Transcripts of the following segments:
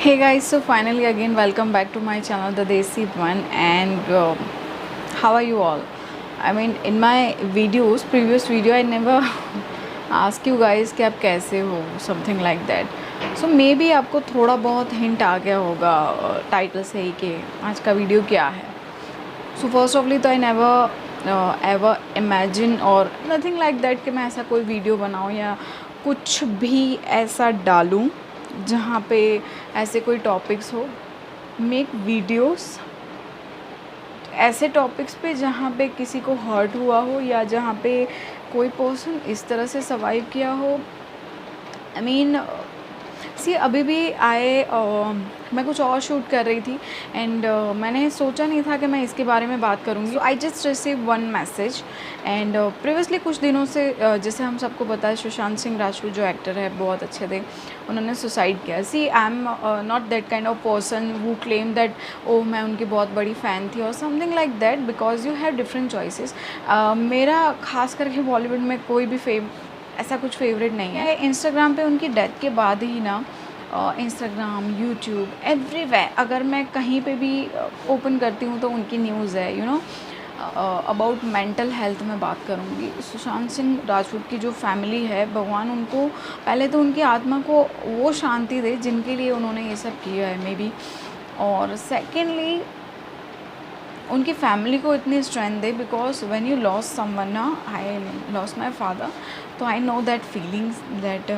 Hey guys, so finally again welcome back to my channel The Desi One. And how are you all? I mean, in my videos, previous video I never ask you guys कि आप कैसे हो, something like that. So maybe आपको थोड़ा बहुत hint आ गया होगा title से ही कि आज का वीडियो क्या है. So first of all तो I never ever imagine और nothing like that कि मैं ऐसा कोई वीडियो बनाऊँ या कुछ भी ऐसा डालूँ जहाँ पे ऐसे कोई टॉपिक्स हो. मेक वीडियोस ऐसे टॉपिक्स पे जहाँ पे किसी को हर्ट हुआ हो या जहाँ पे कोई पर्सन इस तरह से सर्वाइव किया हो. आई मीन सी अभी भी मैं कुछ और शूट कर रही थी एंड मैंने सोचा नहीं था कि मैं इसके बारे में बात करूँगी. I just receive one message and previously कुछ दिनों से जैसे हम सबको पता है सुशांत सिंह राजपूत जो एक्टर है बहुत अच्छे थे, उन्होंने सुसाइड किया. See I am not that kind of person who claim that oh मैं उनकी बहुत बड़ी फ़ैन थी और something like that, because you have different choices. मेरा खास करके बॉलीवुड में कोई भी ऐसा कुछ फेवरेट नहीं है. इंस्टाग्राम पे उनकी डेथ के बाद ही ना इंस्टाग्राम, यूट्यूब, एवरीवेयर अगर मैं कहीं पे भी ओपन करती हूँ तो उनकी न्यूज़ है. You know about mental health में बात करूँगी. सुशांत सिंह राजपूत की जो फैमिली है, भगवान उनको पहले तो उनकी आत्मा को वो शांति दे जिनके लिए उन्होंने ये सब किया है मे बी, और सेकेंडली उनकी फैमिली को इतनी strength they because when you loss someone ना, आई लॉस माय फादर, तो I know that feelings that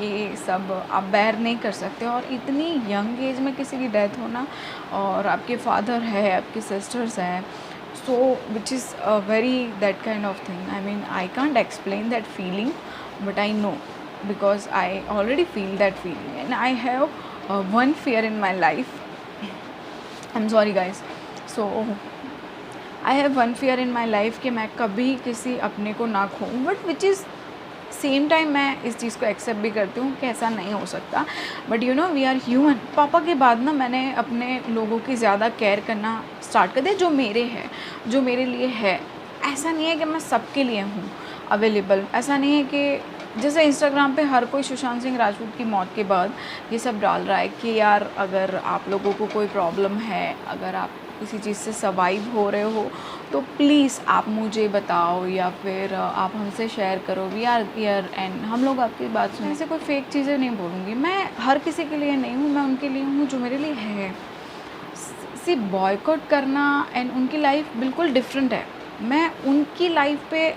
ये सब आप बेयर नहीं कर सकते. और इतनी यंग एज में किसी की डेथ होना और आपके फादर है, आपकी सिस्टर्स हैं, so which is very that kind of thing. I mean I can't explain that feeling but I know because I already feel that feeling and I have one fear in my life. I'm sorry guys. So I have one fear in my life कि मैं कभी किसी अपने को ना खोऊं, but which is same time मैं इस चीज़ को एक्सेप्ट भी करती हूँ कि ऐसा नहीं हो सकता. But you know we are human. पापा के बाद ना मैंने अपने लोगों की ज़्यादा केयर करना स्टार्ट कर दिया जो मेरे है, जो मेरे लिए है. ऐसा नहीं है कि मैं सबके लिए हूँ अवेलेबल. ऐसा नहीं है कि जैसे इंस्टाग्राम पे हर कोई सुशांत सिंह राजपूत की मौत के बाद ये सब डाल रहा है कि यार अगर आप लोगों को कोई प्रॉब्लम है, अगर आप किसी चीज़ से सर्वाइव हो रहे हो तो प्लीज़ आप मुझे बताओ या फिर आप हमसे शेयर करो. वी आर हियर एंड हम लोग आपकी बात सुनने से कोई फेक चीज़ें नहीं बोलूँगी. मैं हर किसी के लिए नहीं हूँ, मैं उनके लिए हूँ जो मेरे लिए है. सी बॉयकॉट करना एंड उनकी लाइफ बिल्कुल डिफरेंट है. मैं उनकी लाइफ पे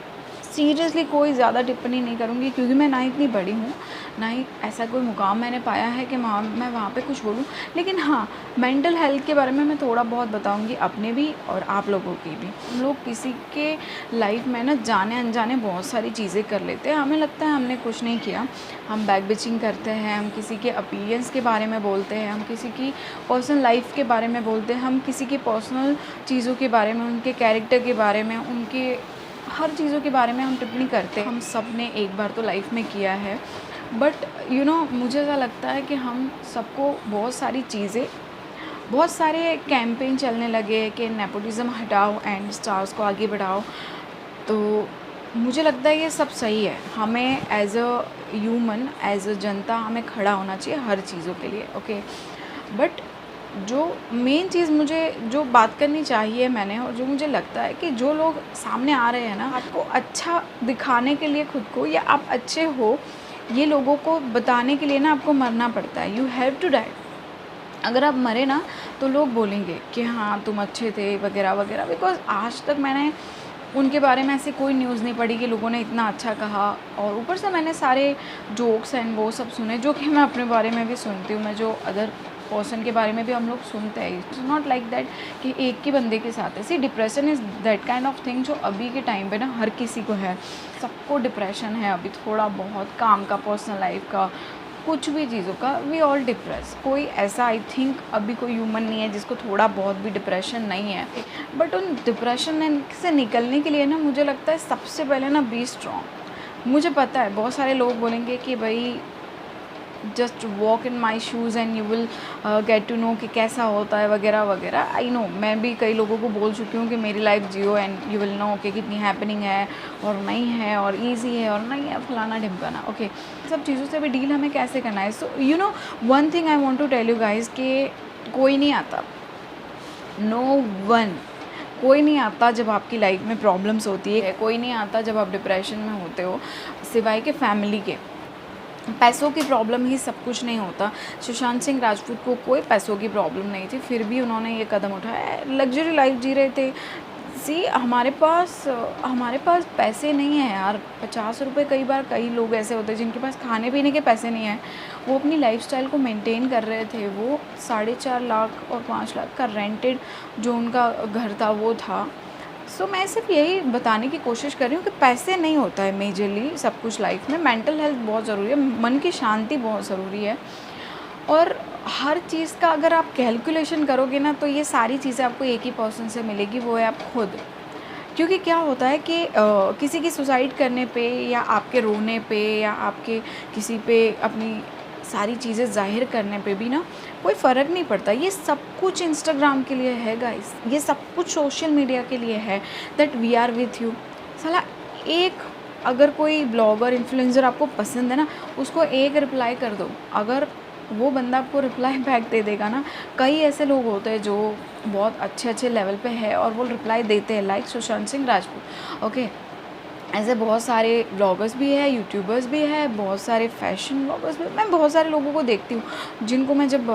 सीरियसली कोई ज़्यादा टिप्पणी नहीं करूँगी क्योंकि मैं ना इतनी बड़ी हूँ, ना ही ऐसा कोई मुकाम मैंने पाया है कि मैं वहाँ पे कुछ बोलूँ. लेकिन हाँ, मेंटल हेल्थ के बारे में मैं थोड़ा बहुत बताऊँगी, अपने भी और आप लोगों की भी. हम लोग किसी के लाइफ में ना जाने अनजाने बहुत सारी चीज़ें कर लेते हैं. हमें लगता है हमने कुछ नहीं किया, हम बैक बिचिंग करते हैं, हम किसी के अपीयरेंस के बारे में बोलते हैं, हम किसी की पर्सनल लाइफ के बारे में बोलते हैं, हम किसी की पर्सनल चीज़ों के बारे में, उनके कैरेक्टर के बारे में, उनके हर चीज़ों के बारे में हम टिप्पणी करते हैं. हम सब ने एक बार तो लाइफ में किया है. बट यू नो मुझे ऐसा लगता है कि हम सबको बहुत सारी चीज़ें, बहुत सारे कैंपेन चलने लगे कि नेपोटिज़म हटाओ एंड स्टार्स को आगे बढ़ाओ. तो मुझे लगता है ये सब सही है. हमें as a human, as a जनता हमें खड़ा होना चाहिए हर चीज़ों के लिए. ओके, बट जो मेन चीज़ मुझे जो बात करनी चाहिए मैंने, और जो मुझे लगता है कि जो लोग सामने आ रहे हैं ना आपको अच्छा दिखाने के लिए खुद को, या आप अच्छे हो ये लोगों को बताने के लिए ना आपको मरना पड़ता है. You have to die. अगर आप मरे ना तो लोग बोलेंगे कि हाँ तुम अच्छे थे वगैरह वगैरह. बिकॉज आज तक मैंने उनके बारे में ऐसी कोई न्यूज़ नहीं पढ़ी कि लोगों ने इतना अच्छा कहा. और ऊपर से मैंने सारे जोक्स एंड वो सब सुने जो कि मैं अपने बारे में भी सुनती हूँ. मैं जो अदर पर्सन के बारे में भी हम लोग सुनते हैं. इट्स नॉट लाइक दैट कि एक ही बंदे के साथ है. See depression is that kind of thing जो अभी के टाइम पे ना हर किसी को है. सबको डिप्रेशन है अभी थोड़ा बहुत, काम का, पर्सनल लाइफ का, कुछ भी चीज़ों का. We all depress. कोई ऐसा आई थिंक अभी कोई ह्यूमन नहीं है जिसको थोड़ा बहुत भी डिप्रेशन नहीं है. बट उन डिप्रेशन से निकलने के लिए ना मुझे लगता है सबसे पहले ना बी स्ट्रॉन्ग. मुझे पता है बहुत सारे लोग बोलेंगे कि भाई just walk in my shoes and you will get to know कि कैसा होता है वगैरह वगैरह। आई नो, मैं भी कई लोगों को बोल चुकी हूँ कि मेरी लाइफ जियो एंड यू विल नो कि कितनी हैपनिंग है और नहीं है और ईजी है और नहीं है फलाना ढिमकाना। ओके, सब चीज़ों से भी डील हमें कैसे करना है। So you know one thing I want to tell you guys कि कोई नहीं आता, नो वन, कोई नहीं आता जब आपकी लाइफ में प्रॉब्लम्स होती है, कोई नहीं आता जब आप डिप्रेशन में होते हो, सिवाय के फैमिली के। पैसों की प्रॉब्लम ही सब कुछ नहीं होता। सुशांत सिंह राजपूत को कोई पैसों की प्रॉब्लम नहीं थी, फिर भी उन्होंने ये कदम उठाया, लग्जरी लाइफ जी रहे थे। सी हमारे पास पैसे नहीं हैं यार, 50 रुपये, कई बार कई लोग ऐसे होते हैं जिनके पास खाने पीने के पैसे नहीं हैं, वो अपनी लाइफस्टाइल को मेंटेन कर रहे थे। वो 4.5 लाख और 5 लाख का रेंटेड जो उनका घर था वो था। सो मैं सिर्फ यही बताने की कोशिश कर रही हूँ कि पैसे नहीं होता है मेजरली सब कुछ लाइफ में। मेंटल हेल्थ बहुत ज़रूरी है, मन की शांति बहुत ज़रूरी है, और हर चीज़ का अगर आप कैलकुलेशन करोगे ना तो ये सारी चीज़ें आपको एक ही पर्सन से मिलेगी, वो है आप खुद। क्योंकि क्या होता है कि किसी की सुसाइड करने पे या आपके रोने पे या आपके किसी पे अपनी सारी चीज़ें ज़ाहिर करने पे भी ना कोई फ़र्क नहीं पड़ता। ये सब कुछ इंस्टाग्राम के लिए है गाइस, ये सब कुछ सोशल मीडिया के लिए है, that we are with you. साला एक अगर कोई ब्लॉगर इन्फ्लुएंसर आपको पसंद है ना, उसको एक रिप्लाई कर दो, अगर वो बंदा आपको रिप्लाई बैक दे देगा ना। कई ऐसे लोग होते हैं जो बहुत अच्छे लेवल पे है और वो रिप्लाई देते हैं, लाइक सुशांत सिंह राजपूत। ओके, ऐसे बहुत सारे ब्लॉगर्स भी है, यूट्यूबर्स भी है, बहुत सारे फैशन ब्लॉगर्स भी। मैं बहुत सारे लोगों को देखती हूँ जिनको मैं जब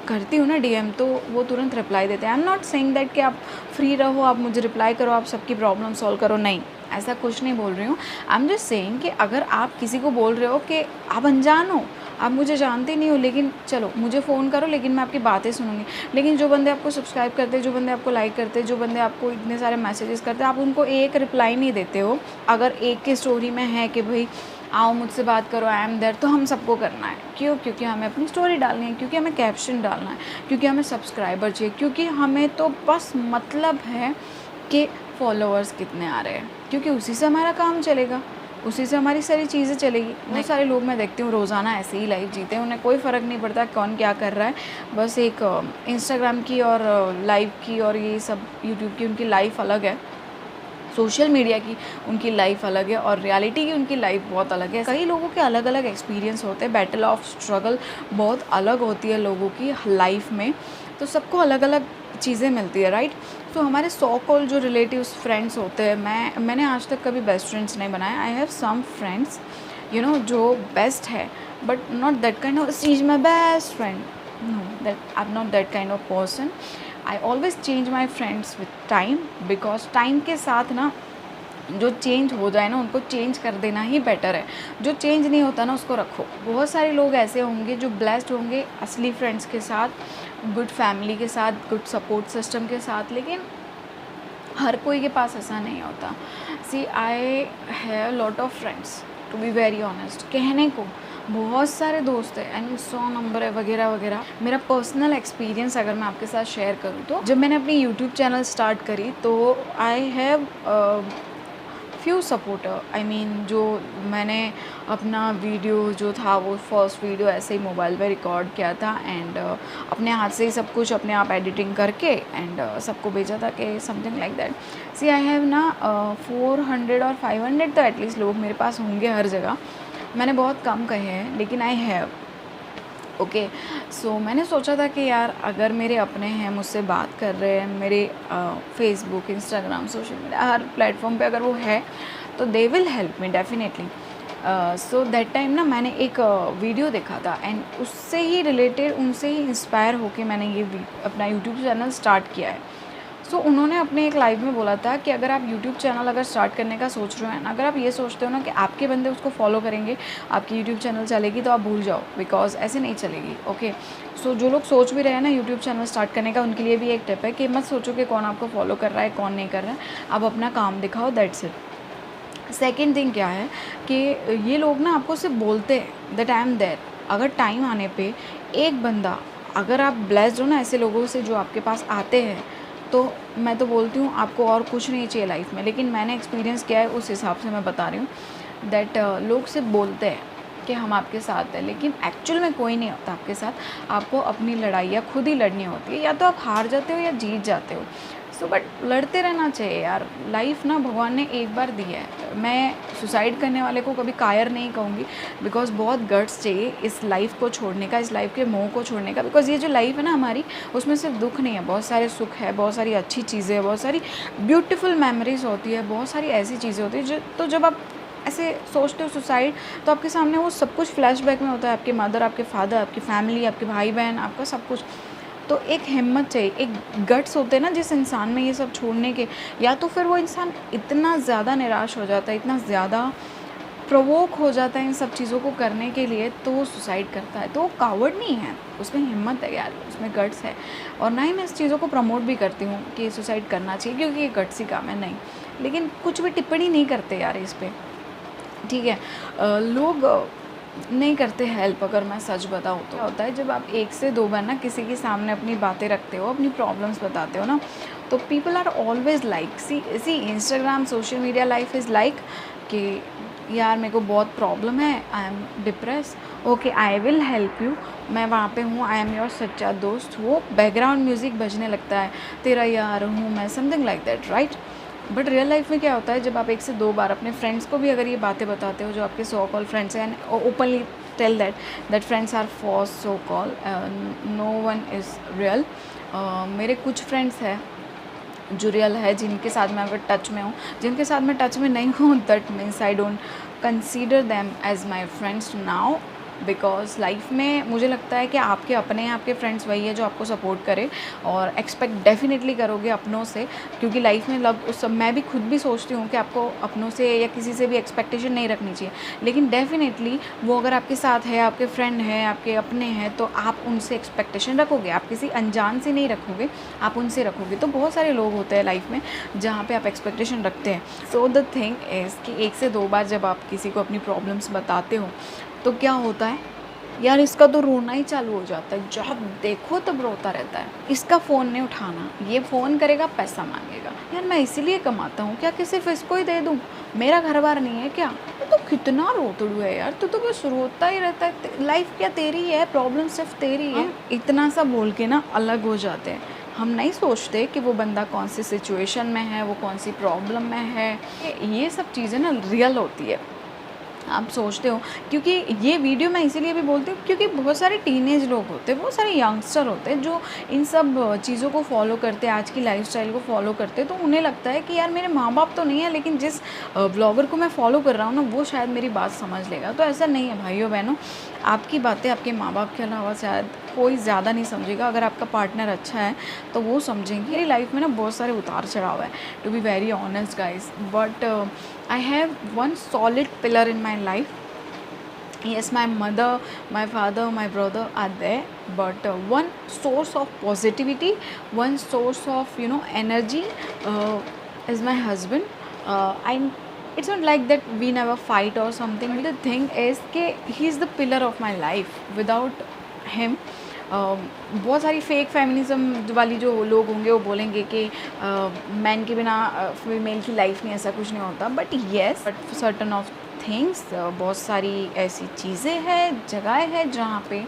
करती हूँ ना डीएम, तो वो तुरंत रिप्लाई देते हैं। आई एम नॉट सेइंग दैट कि आप फ्री रहो, आप मुझे रिप्लाई करो, आप सबकी प्रॉब्लम सॉल्व करो, नहीं, ऐसा कुछ नहीं बोल रही हूँ। आई एम जस्ट सेइंग कि अगर आप किसी को बोल रहे हो कि आप अनजान हो, आप मुझे जानते नहीं हो, लेकिन चलो मुझे फ़ोन करो, लेकिन मैं आपकी बातें सुनूंगी। लेकिन जो बंदे आपको सब्सक्राइब करते हैं, जो बंदे आपको लाइक करते हैं, जो बंदे आपको इतने सारे मैसेजेस करते हैं, आप उनको एक रिप्लाई नहीं देते हो। अगर एक की स्टोरी में है कि भाई आओ मुझसे बात करो, आई एम देयर, तो हम सबको करना है। क्यों? क्योंकि हमें अपनी स्टोरी डालनी है, क्योंकि हमें कैप्शन डालना है, क्योंकि हमें सब्सक्राइबर चाहिए, क्योंकि हमें तो बस मतलब है कि फॉलोअर्स कितने आ रहे हैं, क्योंकि उसी से हमारा काम चलेगा, उसी से हमारी सारी चीज़ें चलेगी। बहुत सारे लोग मैं देखती हूँ रोज़ाना ऐसे ही लाइफ जीते हैं, उन्हें कोई फ़र्क नहीं पड़ता कौन क्या कर रहा है, बस एक इंस्टाग्राम की और लाइव की और ये सब यूट्यूब की उनकी लाइफ अलग है, सोशल मीडिया की उनकी लाइफ अलग है, और रियलिटी की उनकी लाइफ बहुत अलग है। कई लोगों के अलग अलग एक्सपीरियंस होते हैं, बैटल ऑफ स्ट्रगल बहुत अलग होती है लोगों की लाइफ में, तो सबको अलग अलग चीज़ें मिलती है, राइट। तो हमारे सो कॉल जो रिलेटिव्स फ्रेंड्स होते हैं, मैंने आज तक कभी बेस्ट फ्रेंड्स नहीं बनाया। I have some friends you know जो बेस्ट है, but not that kind of she is my best friend, no, that I am not that kind of person. I always change my friends with time, because time के साथ ना जो change हो जाए ना उनको चेंज कर देना ही बेटर है, जो चेंज नहीं होता ना उसको रखो। बहुत सारे लोग ऐसे होंगे जो ब्लेस्ड होंगे असली फ्रेंड्स के साथ, गुड फैमिली के साथ, गुड सपोर्ट सिस्टम के साथ, लेकिन हर कोई के पास ऐसा नहीं होता। See I have lot of friends, to be very honest, कहने को बहुत सारे दोस्त हैं एंड 100 नंबर है वगैरह वगैरह। मेरा पर्सनल एक्सपीरियंस अगर मैं आपके साथ शेयर करूँ तो जब मैंने अपनी यूट्यूब चैनल स्टार्ट करी तो I have few supporter. I mean जो मैंने अपना वीडियो जो था वो फर्स्ट वीडियो ऐसे ही मोबाइल पे रिकॉर्ड किया था एंड अपने हाथ से ही सब कुछ अपने आप एडिटिंग करके एंड सबको भेजा था कि something like that. See I have ना 400 और 500 तो एटलीस्ट लोग मेरे पास होंगे हर जगह, मैंने बहुत कम कहे हैं लेकिन आई हैव। ओके, सो मैंने सोचा था कि यार अगर मेरे अपने हैं मुझसे बात कर रहे हैं, मेरे फेसबुक, इंस्टाग्राम, सोशल मीडिया हर प्लेटफॉर्म पे अगर वो है तो they will help me definitely. So that time ना मैंने एक वीडियो देखा था एंड उससे ही रिलेटेड, उनसे ही इंस्पायर होके मैंने ये अपना यूट्यूब चैनल स्टार्ट किया है। सो उन्होंने अपने एक लाइव में बोला था कि अगर आप यूट्यूब चैनल अगर स्टार्ट करने का सोच रहे हैं ना, अगर आप ये सोचते हो ना कि आपके बंदे उसको फॉलो करेंगे, आपकी यूट्यूब चैनल चलेगी, तो आप भूल जाओ, बिकॉज ऐसे नहीं चलेगी। ओके, सो जो लोग सोच भी रहे हैं ना यूट्यूब चैनल स्टार्ट करने का, उनके लिए भी एक टिप है कि मत सोचो कि कौन आपको फॉलो कर रहा है कौन नहीं कर रहा है, आप अपना काम दिखाओ, दैट्स इट। सेकेंड थिंग क्या है कि ये लोग ना आपको सिर्फ बोलते हैं दैट आई एम देयर, अगर टाइम आने पे एक बंदा, अगर आप ब्लेस्ड हो ना ऐसे लोगों से जो आपके पास आते हैं, तो मैं तो बोलती हूँ आपको और कुछ नहीं चाहिए लाइफ में। लेकिन मैंने एक्सपीरियंस किया है उस हिसाब से मैं बता रही हूँ दैट लोग सिर्फ बोलते हैं कि हम आपके साथ हैं, लेकिन एक्चुअल में कोई नहीं होता आपके साथ। आपको अपनी लड़ाइयाँ खुद ही लड़नी होती है, या तो आप हार जाते हो या जीत जाते हो। सो बट लड़ते रहना चाहिए यार। लाइफ ना भगवान ने एक बार दी है। मैं सुसाइड करने वाले को कभी कायर नहीं कहूँगी, बिकॉज बहुत गट्स चाहिए इस लाइफ को छोड़ने का, इस लाइफ के मोह को छोड़ने का। बिकॉज ये जो लाइफ है ना हमारी, उसमें सिर्फ दुख नहीं है, बहुत सारे सुख है, बहुत सारी अच्छी चीज़ें हैं, बहुत सारी ब्यूटीफुल मेमोरीज होती है, बहुत सारी ऐसी चीज़ें होती है जो, तो जब आप ऐसे सोचते हो सुसाइड, तो आपके सामने वो सब कुछ फ्लैशबैक में होता है। आपके मदर, आपके फादर, आपकी फैमिली, आपके भाई बहन, आपका सब कुछ। तो एक हिम्मत चाहिए, एक गट्स होते हैं ना जिस इंसान में ये सब छोड़ने के। या तो फिर वो इंसान इतना ज़्यादा निराश हो जाता है, इतना ज़्यादा प्रोवोक हो जाता है इन सब चीज़ों को करने के लिए, तो वो सुसाइड करता है। तो वो कावर्ड नहीं है, उसमें हिम्मत है यार, उसमें गट्स है। और ना ही मैं इस चीज़ों को प्रमोट भी करती हूँ कि सुसाइड करना चाहिए, क्योंकि ये गट्स ही काम है, नहीं। लेकिन कुछ भी टिप्पणी नहीं करते यार इस पर, ठीक है। लोग नहीं करते हेल्प। अगर मैं सच बताऊँ तो क्या होता है, जब आप एक से दो बार ना किसी के सामने अपनी बातें रखते हो, अपनी प्रॉब्लम्स बताते हो ना, तो people are always like, see Instagram, social media life is like कि यार मेरे को बहुत प्रॉब्लम है, I am depress, okay I will help you, मैं वहाँ पे हूँ, आई एम योर सच्चा दोस्त। वो बैकग्राउंड म्यूज़िक बजने लगता है, तेरा यार हूँ मैं, something like that, right. But real life में क्या होता है, जब आप एक से दो बार अपने फ्रेंड्स को भी अगर ये बातें बताते हो, जो आपके सो कॉल फ्रेंड्स हैं, and openly tell that friends are false, so called, no one is real. मेरे कुछ फ्रेंड्स हैं जो रियल है, जिनके साथ मैं अगर टच में हूँ, जिनके साथ मैं टच में नहीं हूँ, that means I don't consider them as my friends now. Because life में मुझे लगता है कि आपके अपने हैं, आपके फ्रेंड्स वही है जो आपको सपोर्ट करे, और एक्सपेक्ट डेफिनेटली करोगे अपनों से, क्योंकि लाइफ में लग सब, मैं भी खुद भी सोचती हूँ कि आपको अपनों से या किसी से भी एक्सपेक्टेशन नहीं रखनी चाहिए, लेकिन डेफिनेटली वो अगर आपके साथ है, आपके फ्रेंड हैं, आपके अपने हैं, तो आप उनसे एक्सपेक्टेशन रखोगे। आप किसी अनजान से नहीं रखोगे, आप उनसे रखोगे। तो बहुत सारे लोग होते हैं लाइफ में जहाँ पे आप एक्सपेक्टेशन रखते हैं। सो द थिंग इज़ कि एक से दो बार जब आप किसी को अपनी प्रॉब्लम्स बताते हो, तो क्या होता है यार, इसका तो रोना ही चालू हो जाता है, जब देखो तब रोता रहता है, इसका फ़ोन नहीं उठाना, ये फ़ोन करेगा पैसा मांगेगा, यार मैं इसीलिए कमाता हूँ क्या कि सिर्फ इसको ही दे दूँ, मेरा घर बार नहीं है क्या? तो कितना रोतड़ू है यार, तो बस रोता ही रहता है। लाइफ क्या तेरी है, प्रॉब्लम सिर्फ तेरी है। इतना सा बोल के ना अलग हो जाते हैं। हम नहीं सोचते कि वो बंदा कौन सी सिचुएशन में है, वो कौन सी प्रॉब्लम में है। ये सब चीज़ें ना रियल होती है, आप सोचते हो। क्योंकि ये वीडियो मैं इसीलिए भी बोलती हूँ क्योंकि बहुत सारे टीनेज लोग होते हैं, बहुत सारे यंगस्टर होते हैं जो इन सब चीज़ों को फॉलो करते हैं, आज की लाइफस्टाइल को फॉलो करते हैं। तो उन्हें लगता है कि यार मेरे माँ बाप तो नहीं है, लेकिन जिस ब्लॉगर को मैं फॉलो कर रहा हूँ ना, वो शायद मेरी बात समझ लेगा। तो ऐसा नहीं है भाइयों बहनों, आपकी बातें आपके माँ बाप के अलावा शायद कोई ज़्यादा नहीं समझेगा। अगर आपका पार्टनर अच्छा है तो वो समझेंगे। मेरी लाइफ में ना बहुत सारे उतार चढ़ाव है, to be very honest guys, but I have one solid pillar in my life. Yes, my mother, my father, my brother are there, but one source of positivity, one source of energy is my husband. It's not like that we never fight or something. The thing is that he is the pillar of my life. Without him, बहुत सारी fake feminism वाली जो लोग होंगे वो बोलेंगे कि man के बिना फीमेल की लाइफ में ऐसा कुछ नहीं होता। But yes, but certain of things, बहुत सारी ऐसी चीज़ें हैं, जगह है जहाँ पे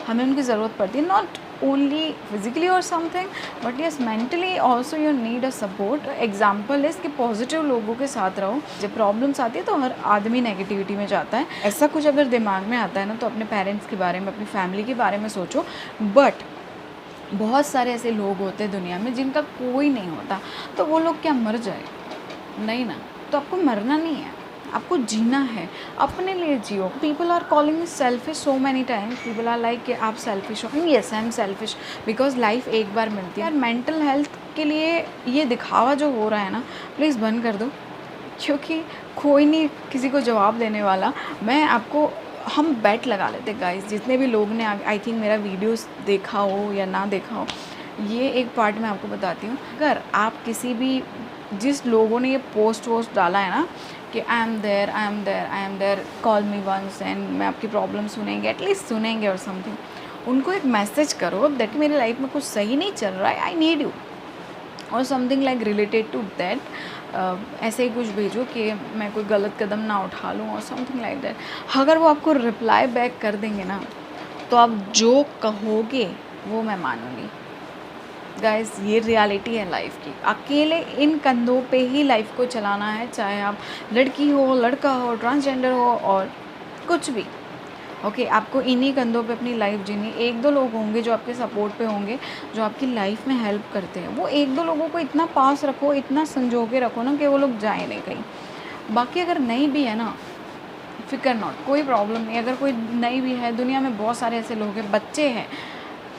हमें उनकी ज़रूरत पड़ती है। नॉट ओनली फिजिकली और something, but yes mentally also you need a support. Example इस कि पॉजिटिव लोगों के साथ रहो। जब प्रॉब्लम्स आती है तो हर आदमी नेगेटिविटी में जाता है। ऐसा कुछ अगर दिमाग में आता है ना, तो अपने पेरेंट्स के बारे में, अपनी फैमिली के बारे में सोचो। बट बहुत सारे ऐसे लोग होते हैं दुनिया में जिनका कोई नहीं होता, तो वो लोग क्या मर जाए? नहीं ना। तो आपको मरना नहीं है, आपको जीना है, अपने लिए जियो। People are calling me selfish so many times. People are like कि आप सेल्फिश हो। Yes I am selfish, because life एक बार मिलती है। यार मेंटल हेल्थ के लिए ये दिखावा जो हो रहा है ना, प्लीज़ बंद कर दो, क्योंकि कोई नहीं किसी को जवाब देने वाला। मैं आपको, हम बेट लगा लेते गाइस, जितने भी लोग ने आई थिंक मेरा वीडियोस देखा हो या ना देखा हो, ये एक पार्ट मैं आपको बताती हूँ। अगर आप किसी भी, जिस लोगों ने ये पोस्ट वोस्ट डाला है ना कि I am there, I am there, I am there, call me once and मैं आपकी प्रॉब्लम सुनेंगे, एटलीस्ट सुनेंगे और समथिंग, उनको एक मैसेज करो दैट मेरी लाइफ में कुछ सही नहीं चल रहा है, आई नीड यू। और something like related to that, ऐसे ही कुछ भेजो कि मैं कोई गलत कदम ना उठा लूँ और समथिंग लाइक दैट। अगर वो आपको रिप्लाई बैक कर देंगे ना, तो आप जो कहोगे वो मैं मानूँगी। गाइस, ये रियलिटी है लाइफ की। अकेले इन कंधों पे ही लाइफ को चलाना है, चाहे आप लड़की हो, लड़का हो, ट्रांसजेंडर हो और कुछ भी। ओके, आपको इन्हीं कंधों पे अपनी लाइफ जीनी। एक दो लोग होंगे जो आपके सपोर्ट पे होंगे, जो आपकी लाइफ में हेल्प करते हैं। वो एक दो लोगों को इतना पास रखो, इतना संजो के रखो ना कि वो लोग जाए नहीं कहीं। बाकी अगर नहीं भी है ना, फिकर नॉट, कोई प्रॉब्लम नहीं। अगर कोई नहीं भी है, दुनिया में बहुत सारे ऐसे लोग हैं, बच्चे हैं,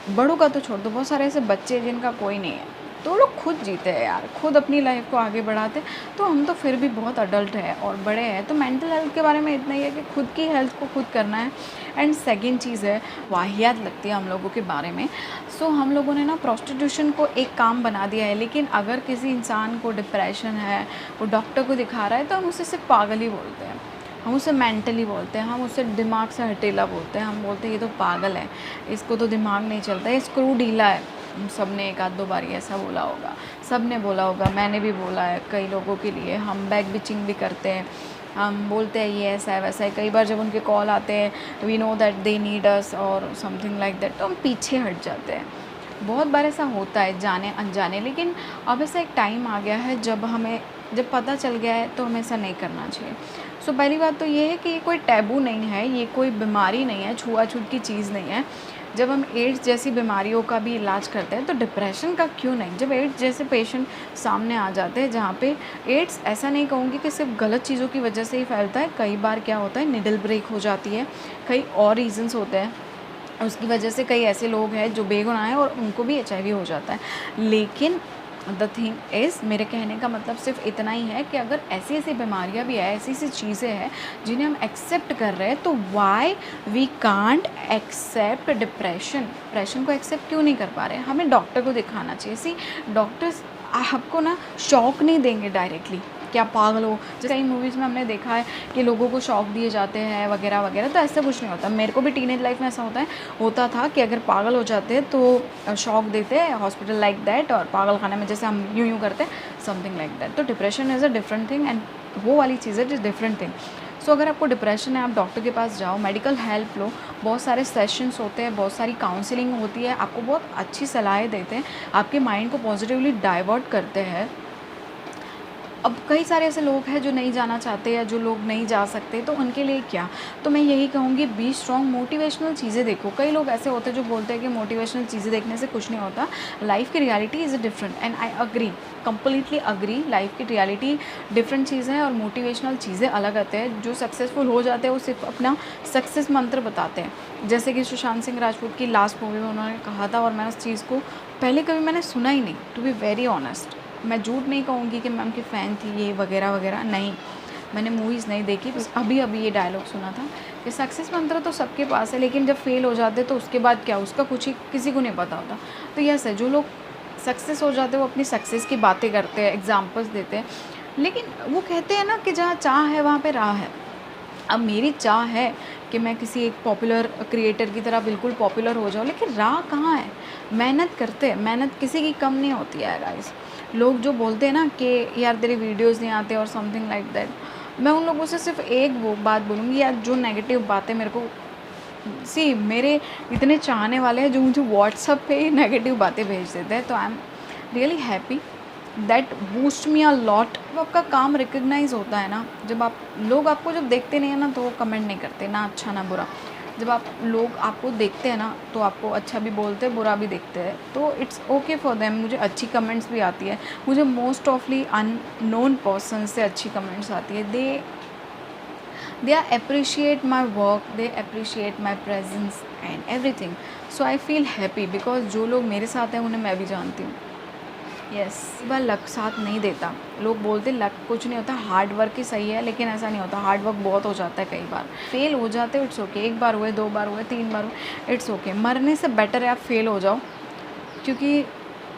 बड़ों का तो छोड़ दो, बहुत सारे ऐसे बच्चे हैं जिनका कोई नहीं है, तो वो लोग खुद जीते हैं यार, खुद अपनी लाइफ को आगे बढ़ाते। तो हम तो फिर भी बहुत अडल्ट है और बड़े हैं। तो मेंटल हेल्थ के बारे में इतना ही है कि खुद की हेल्थ को खुद करना है। एंड सेकेंड चीज़ है, वाहियात लगती है हम लोगों के बारे में। सो हम लोगों ने ना प्रोस्टिट्यूशन को एक काम बना दिया है। लेकिन अगर किसी इंसान को डिप्रेशन है, वो डॉक्टर को दिखा रहा है, तो हम उसे सिर्फ पागल ही बोलते हैं, हम उसे मेंटली बोलते हैं, हम उसे दिमाग से हटेला बोलते हैं। हम बोलते हैं ये तो पागल है, इसको तो दिमाग नहीं चलता, ये स्क्रू ढीला है। सब ने एक आध दो बार ऐसा बोला होगा, सब ने बोला होगा, मैंने भी बोला है कई लोगों के लिए। हम बैक बिचिंग भी करते हैं, हम बोलते हैं ये ऐसा है वैसा है। कई बार जब उनके कॉल आते हैं, we know that they need us और समथिंग लाइक दैट, तो हम पीछे हट जाते हैं। बहुत बार ऐसा होता है, जाने अनजाने। लेकिन अब ऐसा एक टाइम आ गया है जब पता चल गया है तो हमें ऐसा नहीं करना चाहिए। सो पहली बात तो ये है कि ये कोई टैबू नहीं है, ये कोई बीमारी नहीं है, छुआछूत की चीज़ नहीं है। जब हम एड्स जैसी बीमारियों का भी इलाज करते हैं तो डिप्रेशन का क्यों नहीं। जब एड्स जैसे पेशेंट सामने आ जाते हैं, जहाँ पे एड्स ऐसा नहीं कहूँगी कि सिर्फ गलत चीज़ों की वजह से ही फैलता है। कई बार क्या होता है, निडल ब्रेक हो जाती है, कई और रीजंस होते हैं, उसकी वजह से कई ऐसे लोग हैं जो बेगुनाह हैं और उनको भी HIV हो जाता है। लेकिन द थिंग इज़, मेरे कहने का मतलब सिर्फ इतना ही है कि अगर ऐसी ऐसी बीमारियां भी है, ऐसी ऐसी चीज़ें हैं जिन्हें हम एक्सेप्ट कर रहे हैं, तो why we can't accept depression को एक्सेप्ट क्यों नहीं कर पा रहे हैं। हमें डॉक्टर को दिखाना चाहिए। सी, डॉक्टर्स आपको ना शॉक नहीं देंगे डायरेक्टली कि आप पागल हो। जैसे कई मूवीज़ में हमने देखा है कि लोगों को शॉक दिए जाते हैं वगैरह वगैरह, तो ऐसा कुछ नहीं होता। मेरे को भी टीनेज लाइफ में ऐसा होता था कि अगर पागल हो जाते हैं तो शॉक देते हैं, हॉस्पिटल लाइक दैट, और पागल खाने में जैसे हम यूँ करते हैं, समथिंग लाइक दैट। तो depression is a different thing and वो वाली चीज़ है, इज डिफरेंट थिंग। सो अगर आपको डिप्रेशन है, आप डॉक्टर के पास जाओ, मेडिकल हेल्प लो। बहुत सारे सेशंस होते हैं, बहुत सारी काउंसलिंग होती है, आपको बहुत अच्छी सलाहें देते हैं, आपके माइंड को पॉजिटिवली डाइवर्ट करते हैं। अब कई सारे ऐसे लोग हैं जो नहीं जाना चाहते या जो लोग नहीं जा सकते, तो उनके लिए क्या, तो मैं यही कहूँगी, बी स्ट्रॉन्ग, मोटिवेशनल चीज़ें देखो। कई लोग ऐसे होते हैं जो बोलते हैं कि मोटिवेशनल चीज़ें देखने से कुछ नहीं होता। लाइफ की reality is different and I agree, completely agree. Life की रियलिटी डिफरेंट चीज़ें हैं और मोटिवेशनल चीज़ें अलग आते हैं। जो सक्सेसफुल हो जाते हैं वो सिर्फ अपना सक्सेस मंत्र बताते हैं। जैसे कि सुशांत सिंह राजपूत की लास्ट मूवी में उन्होंने कहा था, और मैं उस चीज़ को पहले कभी मैंने सुना ही नहीं, टू बी वेरी ऑनेस्ट। मैं झूठ नहीं कहूँगी कि मैं उनकी फ़ैन थी ये वगैरह वगैरह, नहीं, मैंने मूवीज़ नहीं देखी, बस अभी ये डायलॉग सुना था कि सक्सेस मंत्र तो सबके पास है, लेकिन जब फेल हो जाते तो उसके बाद क्या, उसका कुछ ही किसी को नहीं पता होता। तो यस है, जो लोग सक्सेस हो जाते हैं वो अपनी सक्सेस की बातें करते हैं, एग्जाम्पल्स देते हैं, लेकिन वो कहते हैं ना कि जहाँ चाह है वहाँ पे राह है। अब मेरी चाह है कि मैं किसी एक पॉपुलर क्रिएटर की तरह बिल्कुल पॉपुलर हो जाऊँ, लेकिन राह कहाँ है। मेहनत करते हैं, मेहनत किसी की कम नहीं होती है गाइस। लोग जो बोलते हैं ना कि यार तेरे वीडियोस नहीं आते और समथिंग लाइक दैट, मैं उन लोगों से सिर्फ एक वो बात बोलूँगी, यार जो नेगेटिव बातें मेरे को, सी, मेरे इतने चाहने वाले हैं जो मुझे व्हाट्सअप पे नेगेटिव बातें भेज देते हैं, तो I am really happy, that boost me a lot. जब आपका काम रिकग्नाइज होता है ना, जब लोग आपको जब देखते नहीं है ना, तो वो कमेंट नहीं करते, ना अच्छा ना बुरा। जब लोग आपको देखते हैं ना, तो आपको अच्छा भी बोलते हैं, बुरा भी देखते हैं, तो इट्स ओके फॉर देम। मुझे अच्छी कमेंट्स भी आती है, मुझे मोस्ट ऑफली अननोन पर्सन से अच्छी कमेंट्स आती है। They appreciate my work, they appreciate my presence and everything. So I feel happy, because जो लोग मेरे साथ हैं उन्हें मैं भी जानती हूँ। यस, बार लक साथ नहीं देता। लोग बोलते लक कुछ नहीं होता, हार्ड वर्क ही सही है, लेकिन ऐसा नहीं होता। हार्ड वर्क बहुत हो जाता है, कई बार फेल हो जाते हैं, इट्स ओके। एक बार हुए, दो बार हुए, तीन बार हुए, इट्स ओके। मरने से बेटर है आप फेल हो जाओ, क्योंकि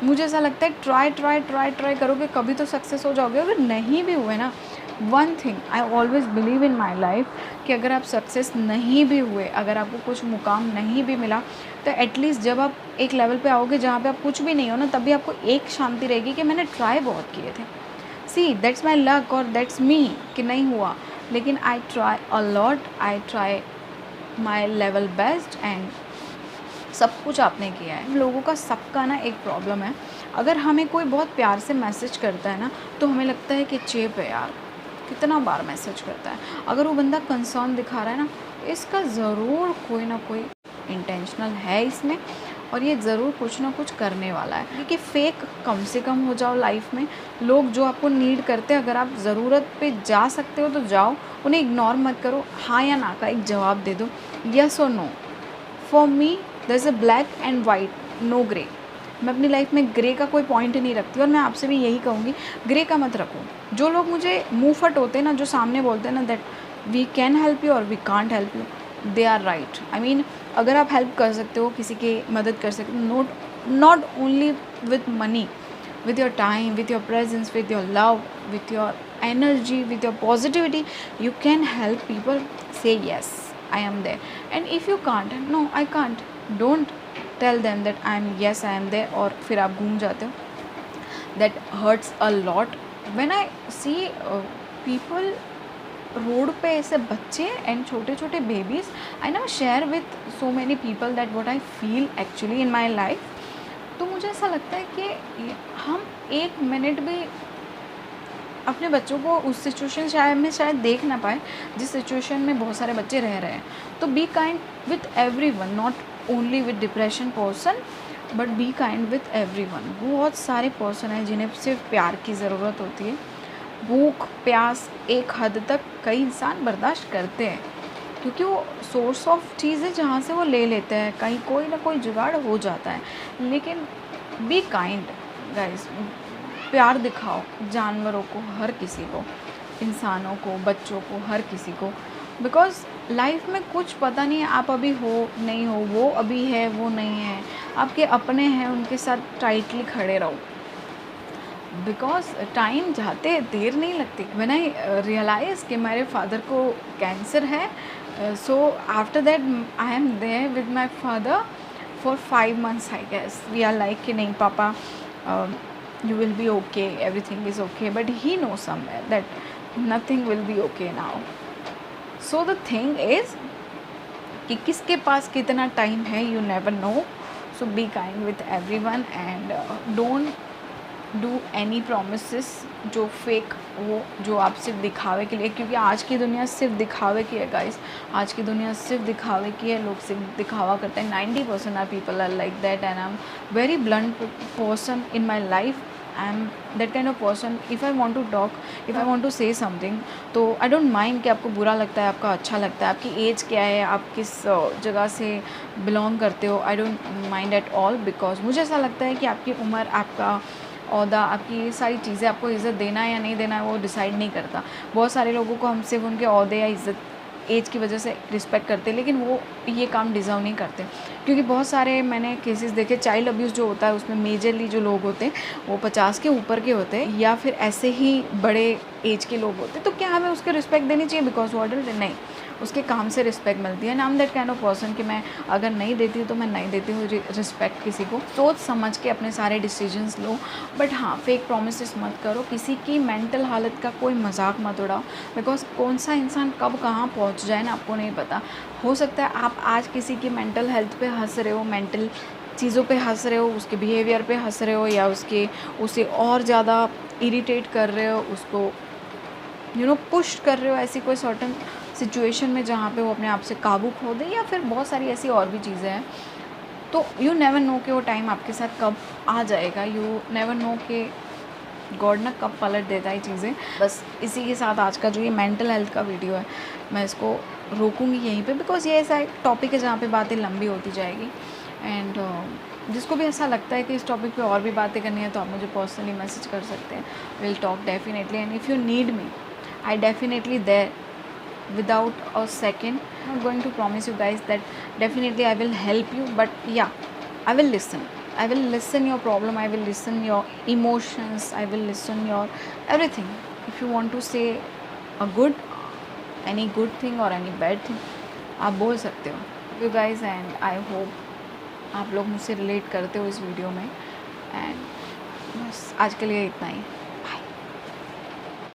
मुझे ऐसा लगता है ट्राई करोगे कभी तो सक्सेस हो जाओगे। अगर नहीं भी हुए ना, one thing I always believe in my life कि अगर आप सक्सेस नहीं भी हुए, अगर आपको कुछ मुकाम नहीं भी मिला, तो एटलीस्ट जब आप एक लेवल पे आओगे जहाँ पे आप कुछ भी नहीं हो ना, तभी आपको एक शांति रहेगी कि मैंने ट्राई बहुत किए थे। सी दैट्स माई लक और दैट्स मी कि नहीं हुआ, लेकिन I try a lot, I try my level best and सब कुछ आपने किया है। लोगों का सबका ना एक प्रॉब्लम है, अगर हमें कोई बहुत प्यार से मैसेज करता है ना, तो हमें लगता है कि चेप है यार, कितना बार मैसेज करता है। अगर वो बंदा कंसर्न दिखा रहा है ना, इसका ज़रूर कोई ना कोई इंटेंशनल है इसमें, और ये ज़रूर कुछ ना कुछ करने वाला है। क्योंकि फेक कम से कम हो जाओ लाइफ में। लोग जो आपको नीड करते हैं, अगर आप ज़रूरत पे जा सकते हो तो जाओ, उन्हें इग्नोर मत करो। हाँ या ना का एक जवाब दे दो, येस और no. For me there is a black and white, no grey. मैं अपनी लाइफ में ग्रे का कोई पॉइंट नहीं रखती, और मैं आपसे भी यही कहूँगी, ग्रे का मत रखो। जो लोग मुझे मुँह फट होते हैं ना, जो सामने बोलते हैं ना that we can help you और we can't help you, they are right. I mean अगर आप हेल्प कर सकते हो, किसी की मदद कर सकते हो, not only with money, with your time, with your presence, with your love, with your energy, with your positivity, you can help people. Say yes, I am there. And if you can't, no I can't, don't tell them that I am, yes I am there, और फिर आप घूम जाते हो। That hurts a lot when I see people road पे ऐसे बच्चे and छोटे छोटे बेबीज़। आई ना share with so many people that what I feel actually in my life. तो मुझे ऐसा लगता है कि हम एक मिनट भी अपने बच्चों को उस सिचुएशन में शायद देख ना पाए जिस सिचुएशन में बहुत सारे बच्चे रह रहे हैं। तो be kind with every one, not only with depression person, but be kind with every one. बहुत सारे पर्सन हैं जिन्हें सिर्फ प्यार की ज़रूरत होती है। भूख प्यास एक हद तक कई इंसान बर्दाश्त करते हैं, क्योंकि वो सोर्स ऑफ चीज़ है जहाँ से वो ले लेते हैं, कहीं कोई ना कोई जुगाड़ हो जाता है। लेकिन बी काइंड गाइस, प्यार दिखाओ जानवरों को, हर किसी को, इंसानों को, बच्चों को, हर किसी को। बिकॉज लाइफ में कुछ पता नहीं है, आप अभी हो नहीं हो, वो अभी है वो नहीं है, आपके अपने हैं उनके साथ टाइटली खड़े रहो। बिकॉज टाइम जाते देर नहीं लगती। व्हेन आई रियलाइज़ कि मेरे फादर को कैंसर है, so after that I am there with my father for 5 months I guess. We are like कि नहीं पापा, you will be okay, everything is okay, but he knows somewhere that nothing will be okay now. So the thing is कि किसके पास कितना time है, you never know. So be kind with everyone and don't do any promises जो fake हो, जो आप सिर्फ दिखावे के लिए, क्योंकि आज की दुनिया सिर्फ दिखावे की है गाइस। आज की दुनिया सिर्फ दिखावे की है, लोग सिर्फ दिखावा करते हैं। 90% are people are like that and I am very blunt person in my life. I am that kind of person, if I want to talk, if I want to say something, तो I don't mind कि आपको बुरा लगता है, आपका अच्छा लगता है, आपकी एज क्या है, आप किस जगह से बिलोंग करते हो, I don't mind at all. Because मुझे ऐसा लगता है कि आपकी उम्र, आपका ओहदा, आपकी ये सारी चीज़ें, आपको इज़्ज़त देना है या नहीं देना है वो डिसाइड नहीं करता। बहुत सारे लोगों को हम सिर्फ उनके ओहदे या इज़्ज़त, एज की वजह से रिस्पेक्ट करते हैं, लेकिन वो ये काम डिज़र्व नहीं करते। क्योंकि बहुत सारे मैंने केसेस देखे, चाइल्ड अब्यूज़ जो होता है उसमें मेजरली जो लोग होते हैं वो 50 के ऊपर के होते हैं, या फिर ऐसे ही बड़े एज के लोग होते हैं। तो क्या हमें उसको रिस्पेक्ट देनी चाहिए बिकॉज वो अडल्ट है? नहीं, उसके काम से रिस्पेक्ट मिलती है। I am that kind of person कि मैं अगर नहीं देती हूँ तो मैं नहीं देती हूँ रिस्पेक्ट किसी को। सोच समझ के अपने सारे डिसीजंस लो, बट हाँ फेक प्रोमिसेस मत करो, किसी की मेंटल हालत का कोई मजाक मत उड़ाओ। बिकॉज कौन सा इंसान कब कहाँ पहुँच जाए ना आपको नहीं पता। हो सकता है आप आज किसी की मेंटल हेल्थ पे हंस रहे हो, मेंटल चीज़ों पे हंस रहे हो, उसके बिहेवियर पे हंस रहे हो, या उसे और ज़्यादा इरिटेट कर रहे हो, उसको पुश कर रहे हो ऐसी कोई सर्टन सिचुएशन में जहाँ पे वो अपने आप से काबू खो दे, या फिर बहुत सारी ऐसी और भी चीज़ें हैं। तो यू नेवर नो कि वो टाइम आपके साथ कब आ जाएगा, यू नेवर नो कि गॉड ना कब पलट देता है चीज़ें। बस इसी के साथ आज का जो ये मेंटल हेल्थ का वीडियो है मैं इसको रोकूँगी यहीं पे, बिकॉज ये ऐसा एक टॉपिक है जहाँ पे बातें लंबी होती जाएगी। एंड जिसको भी ऐसा लगता है कि इस टॉपिक पे और भी बातें करनी है तो आप मुझे पर्सनली मैसेज कर सकते हैं। Will talk definitely, and if you need me I definitely there without a second. I'm not going to promise you guys that definitely I will help you, but yeah, I will listen. I will listen your problem, I will listen your emotions, I will listen your everything. If you want to say a good, any good thing और any bad thing आप बोल सकते हो। You guys, and I hope आप लोग मुझसे relate करते हो इस वीडियो में। एंड बस आज के लिए इतना ही।